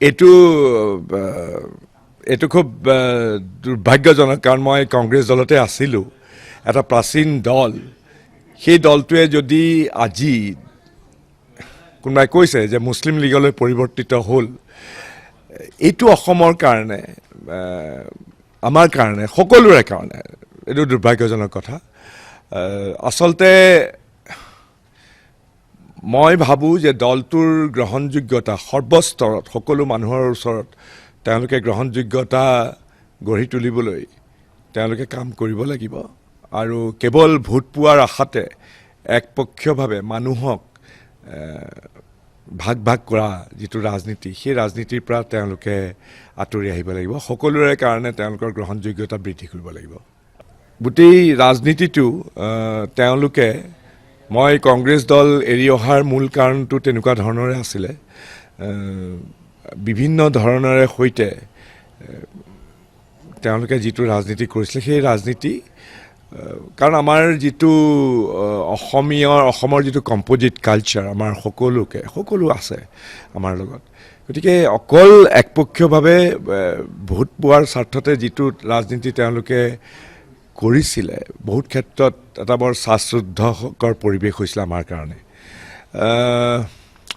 এইটো এইটো খুব দুৰ্ভাগ্যজনক, কাৰণ মই কংগ্ৰেছ দলতে আছিলোঁ, এটা প্ৰাচীন দল। সেই দলটোৱে যদি আজি কোনোবাই কৈছে যে মুছলিম লীগলৈ পৰিৱৰ্তিত হ'ল, এইটো অসমৰ কাৰণে, আমাৰ কাৰণে, সকলোৰে কাৰণে এইটো দুৰ্ভাগ্যজনক কথা। আচলতে মই ভাবোঁ যে দলটোৰ গ্ৰহণযোগ্যতা সৰ্বস্তৰত, সকলো মানুহৰ ওচৰত তেওঁলোকে গ্ৰহণযোগ্যতা গঢ়ি তুলিবলৈ তেওঁলোকে কাম কৰিব লাগিব। আৰু কেৱল ভোট পোৱাৰ আশাতে একপক্ষীয়ভাৱে মানুহক ভাগ ভাগ কৰা যিটো ৰাজনীতি, সেই ৰাজনীতিৰ পৰা তেওঁলোকে আঁতৰি আহিব লাগিব। সকলোৰে কাৰণে তেওঁলোকৰ গ্ৰহণযোগ্যতা বৃদ্ধি কৰিব লাগিব। গোটেই ৰাজনীতিটো তেওঁলোকে, মই কংগ্ৰেছ দল এৰি অহাৰ মূল কাৰণটো তেনেকুৱা ধৰণৰে আছিলে। বিভিন্ন ধৰণৰে সৈতে তেওঁলোকে যিটো ৰাজনীতি কৰিছিলে, সেই ৰাজনীতি, কাৰণ আমাৰ যিটো অসমৰ যিটো কম্পজিট কালচাৰ, আমাৰ সকলো আছে আমাৰ লগত। গতিকে অকল একপক্ষীয়ভাৱে ভোট পোৱাৰ স্বাৰ্থতে যিটো ৰাজনীতি তেওঁলোকে কৰিছিলে, বহুত ক্ষেত্ৰত এটা বৰ শ্বাসৰুদ্ধকৰ পৰিৱেশ হৈছিলে আমাৰ কাৰণে।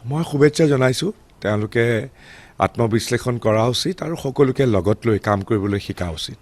মই শুভেচ্ছা জনাইছোঁ, তেওঁলোকে আত্মবিশ্লেষণ কৰা উচিত আৰু সকলোকে লগত লৈ কাম কৰিবলৈ শিকা উচিত।